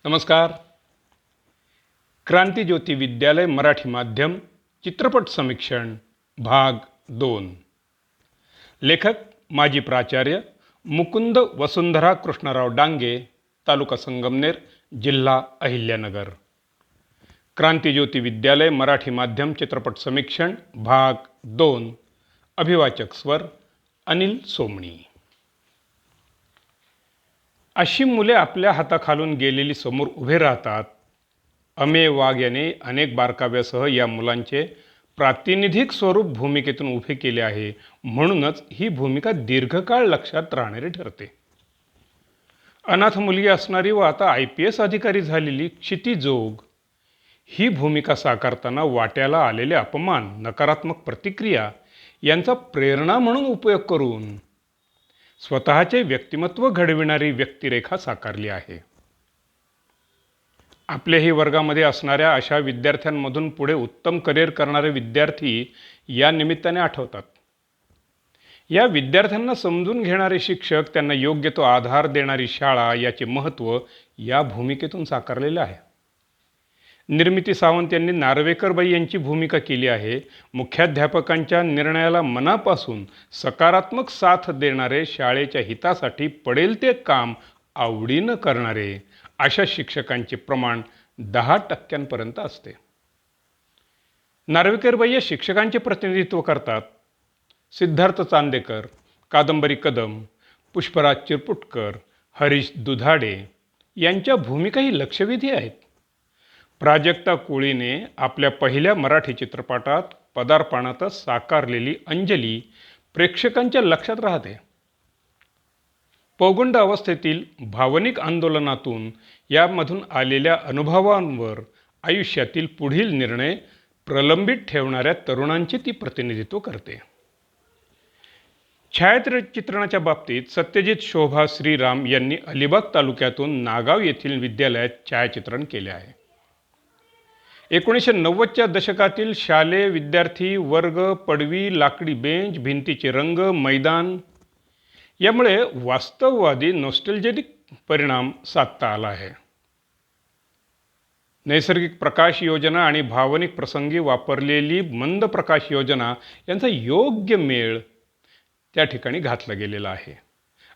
नमस्कार. क्रांतिज्योती विद्यालय मराठी माध्यम चित्रपट समीक्षण भाग 2. लेखक माजी प्राचार्य मुकुंद वसुंधरा कृष्णराव डांगे, तालुका संगमनेर, जिल्हा अहिल्यानगर. क्रांतिज्योती विद्यालय मराठी माध्यम चित्रपट समीक्षण भाग 2. अभिवाचक स्वर अनिल सोमणी. अशी मुले आपल्या हाताखालून गेलेली समोर उभे राहतात. अमेय वाघ याने अनेक बारकाव्यासह या मुलांचे प्रातिनिधिक स्वरूप भूमिकेतून उभे केले आहे. म्हणूनच ही भूमिका दीर्घकाळ लक्षात राहणारी ठरते. अनाथ मुलगी असणारी व आता IPS अधिकारी झालेली क्षिती जोग ही भूमिका साकारताना वाट्याला आलेले अपमान, नकारात्मक प्रतिक्रिया यांचा प्रेरणा म्हणून उपयोग करून स्वतःचे व्यक्तिमत्व घडविणारी व्यक्तिरेखा साकारली आहे. आपल्याही वर्गामध्ये असणाऱ्या अशा विद्यार्थ्यांमधून पुढे उत्तम करिअर करणारे विद्यार्थी या निमित्ताने आठवतात. या विद्यार्थ्यांना समजून घेणारे शिक्षक, त्यांना योग्य तो आधार देणारी शाळा याचे महत्त्व या भूमिकेतून साकारलेले आहे. निर्मिती सावंत यांनी नार्वेकरबाई यांची भूमिका केली आहे. मुख्याध्यापकांच्या निर्णयाला मनापासून सकारात्मक साथ देणारे, शाळेच्या हितासाठी पडेल ते काम आवडीनं करणारे अशा शिक्षकांचे प्रमाण 10% असते. नार्वेकरबाई या शिक्षकांचे प्रतिनिधित्व करतात. सिद्धार्थ चांदेकर, कादंबरी कदम, पुष्पराज चिरपुटकर, हरीश दुधाडे यांच्या भूमिकाही लक्षवेधी आहेत. प्राजक्ता कोळीने आपल्या पहिल्या मराठी चित्रपटात पदार्पणातच साकारलेली अंजली प्रेक्षकांच्या लक्षात राहते. पौगंड अवस्थेतील भावनिक आंदोलनातून, यामधून आलेल्या अनुभवांवर आयुष्यातील पुढील निर्णय प्रलंबित ठेवणाऱ्या तरुणांचे ती प्रतिनिधित्व करते. छायाचित्रणाच्या बाबतीत सत्यजित शोभा श्रीराम यांनी अलिबाग तालुक्यातून नागाव येथील विद्यालयात छायाचित्रण केले आहे. 1990च्या दशकातील शालेय विद्यार्थी वर्ग, पडवी, लाकडी बेंच, भिंतीचे रंग, मैदान यामुळे वास्तववादी नॉस्टॅल्जिक परिणाम साधता आला आहे. नैसर्गिक प्रकाश योजना आणि भावनिक प्रसंगी वापरलेली मंद प्रकाश योजना यांचा योग्य मेळ त्या ठिकाणी घातला गेलेला आहे.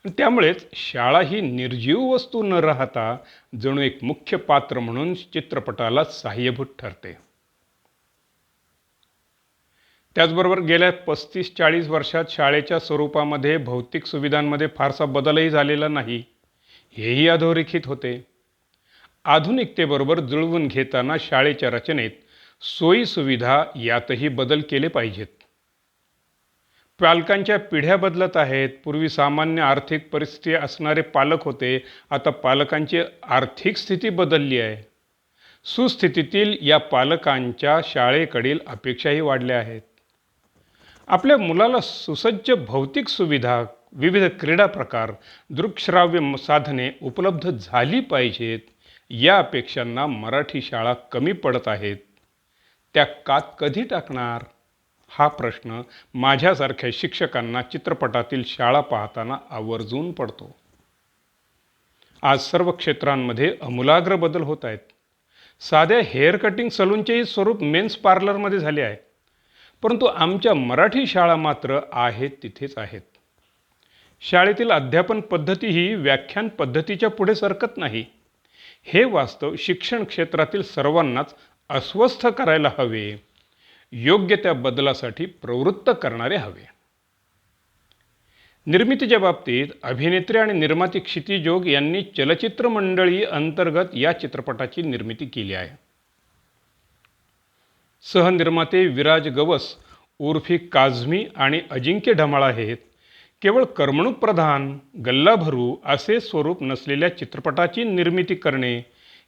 त्यामुळेच शाळा ही निर्जीव वस्तू न राहता जणू एक मुख्य पात्र म्हणून चित्रपटाला सहाय्यभूत ठरते. त्याचबरोबर गेल्या 35-40 वर्षात शाळेच्या स्वरूपामध्ये, भौतिक सुविधांमध्ये फारसा बदलही झालेला नाही, हेही अधोरेखित होते. आधुनिकतेबरोबर जुळवून घेताना शाळेच्या रचनेत सोयीसुविधा यातही बदल केले पाहिजेत. पालकांच्या पिढ्या बदलत आहेत. पूर्वी सामान्य आर्थिक परिस्थिती असणारे पालक होते, आता पालकांची आर्थिक स्थिती बदलली आहे. सुस्थितीतील या पालकांच्या शाळेकडील अपेक्षाही वाढल्या आहेत. आपल्या मुलाला सुसज्ज भौतिक सुविधा, विविध क्रीडा प्रकार, दृकश्राव्य साधने उपलब्ध झाली पाहिजेत. या अपेक्षांना मराठी शाळा कमी पडत आहेत. त्या कात कधी टाकणार हा प्रश्न माझ्यासारख्या शिक्षकांना चित्रपटातील शाळा पाहताना आवर्जून पडतो. आज सर्व क्षेत्रांमध्ये आमूलाग्र बदल होत आहेत. साध्या हेअर कटिंग सलूनचेही स्वरूप मेन्स पार्लरमध्ये झाले आहे. परंतु आमच्या मराठी शाळा मात्र आहेत तिथेच आहेत. शाळेतील अध्यापन पद्धतीही व्याख्यान पद्धतीच्या पुढे सरकत नाही. हे वास्तव शिक्षण क्षेत्रातील सर्वांनाच अस्वस्थ करायला हवे. योग्य त्या बदलासाठी प्रवृत्त करणारे हवे. निर्मितीच्या बाबतीत अभिनेत्री आणि निर्माती क्षिती जोग यांनी चलचित्र मंडळी अंतर्गत या चित्रपटाची निर्मिती केली आहे. सहनिर्माते विराज गवस उर्फी काझमी आणि अजिंक्य ढमाळ आहेत. केवळ करमणूक प्रधान, गल्लाभरू असे स्वरूप नसलेल्या चित्रपटाची निर्मिती करणे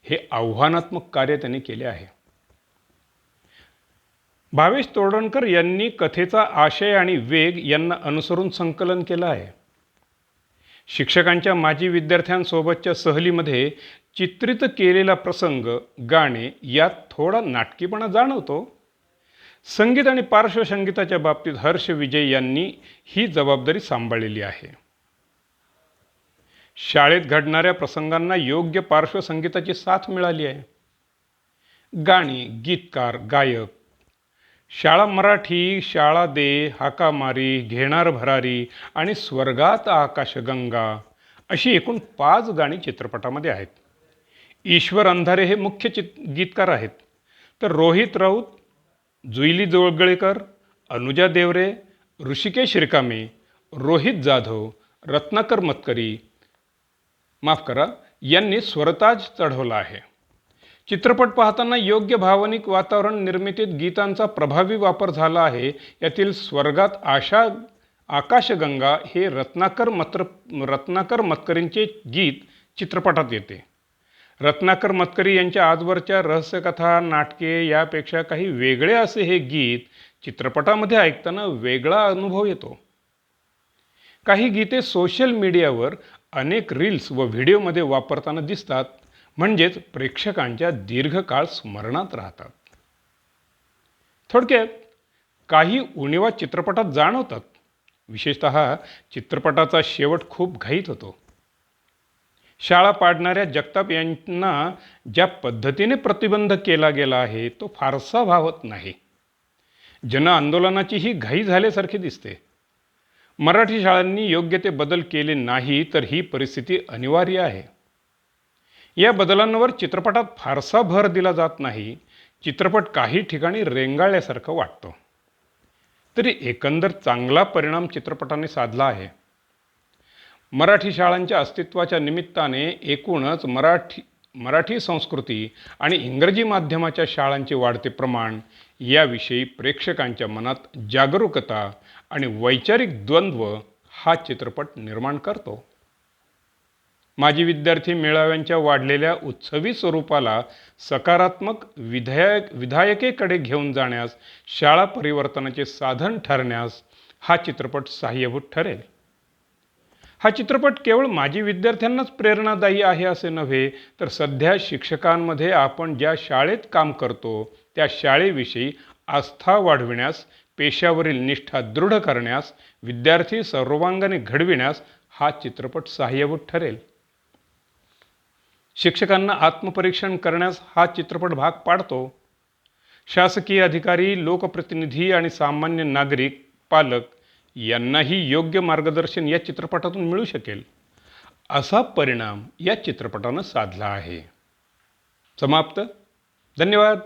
हे आव्हानात्मक कार्य त्यांनी केले आहे. भावेश तोडणकर यांनी कथेचा आशय आणि वेग यांना अनुसरून संकलन केलं आहे. शिक्षकांच्या माजी विद्यार्थ्यांसोबतच्या सहलीमध्ये चित्रित केलेला प्रसंग, गाणे यात थोडा नाटकीपणा जाणवतो. संगीत आणि पार्श्वसंगीताच्या बाबतीत हर्ष विजय यांनी ही जबाबदारी सांभाळलेली आहे. शाळेत घडणाऱ्या प्रसंगांना योग्य पार्श्वसंगीताची साथ मिळाली आहे. गाणी, गीतकार, गायक. शाळा मराठी, शाळा दे, हाका मारी, घेणार भरारी आणि स्वर्गात आकाशगंगा अशी एकूण 5 गाणी चित्रपटामध्ये आहेत. ईश्वर अंधारे हे मुख्य गीतकार आहेत. तर रोहित राऊत, जुईली जोगळेकर, अनुजा देवरे, ऋषिकेश रिकामे, रोहित जाधव, रत्नाकर मतकरी यांनी स्वरताज चढवला आहे. चित्रपट पाहताना योग्य भावनिक वातावरण निर्मितीत गीतांचा प्रभावी वापर झाला आहे. यातील स्वर्गात आकाशगंगा हे रत्नाकर मतकरींचे गीत चित्रपटात येते. रत्नाकर मतकरी यांच्या आजवरच्या रहस्यकथा, नाटके यापेक्षा काही वेगळे असे हे गीत चित्रपटामध्ये ऐकताना वेगळा अनुभव येतो. काही गीते सोशल मीडियावर अनेक रील्स व व्हिडिओमध्ये वापरताना दिसतात, म्हणजेच प्रेक्षकांच्या दीर्घकाळ स्मरणात राहतात. थोडक्यात काही उणिवा चित्रपटात जाणवतात. विशेषतः चित्रपटाचा शेवट खूप घाईत होतो. शाळा पाडणाऱ्या जगताप यांना ज्या पद्धतीने प्रतिबंध केला गेला आहे तो फारसा भावत नाही. जनआंदोलनाची ही घाई झाल्यासारखी दिसते. मराठी शाळांनी योग्य ते बदल केले नाही तर ही परिस्थिती अनिवार्य आहे. या बदलांवर चित्रपटात फारसा भर दिला जात नाही. चित्रपट काही ठिकाणी रेंगाळल्यासारखं वाटतं. तरी एकंदर चांगला परिणाम चित्रपटाने साधला आहे. मराठी शाळांच्या अस्तित्वाच्या निमित्ताने एकूणच मराठी संस्कृती आणि इंग्रजी माध्यमाच्या शाळांचे वाढते प्रमाण याविषयी प्रेक्षकांच्या मनात जागरूकता आणि वैचारिक द्वंद्व हा चित्रपट निर्माण करतो. माजी विद्यार्थी मेळाव्यांच्या वाढलेल्या उत्सवी स्वरूपाला सकारात्मक विधायकेकडे घेऊन जाण्यास, शाळा परिवर्तनाचे साधन ठरण्यास हा चित्रपट सहाय्यभूत ठरेल. हा चित्रपट केवळ माजी विद्यार्थ्यांनाच प्रेरणादायी आहे असे नव्हे, तर सध्या शिक्षकांमध्ये आपण ज्या शाळेत काम करतो त्या शाळेविषयी आस्था वाढविण्यास, पेशावरील निष्ठा दृढ करण्यास, विद्यार्थी सर्वांगाने घडविण्यास हा चित्रपट सहाय्यभूत ठरेल. शिक्षकांना आत्मपरीक्षण करण्यास हा चित्रपट भाग पाडतो. शासकीय अधिकारी, लोकप्रतिनिधी आणि सामान्य नागरिक, पालक यांनाही योग्य मार्गदर्शन या चित्रपटातून मिळू शकेल असा परिणाम या चित्रपटानं साधला आहे. समाप्त. धन्यवाद.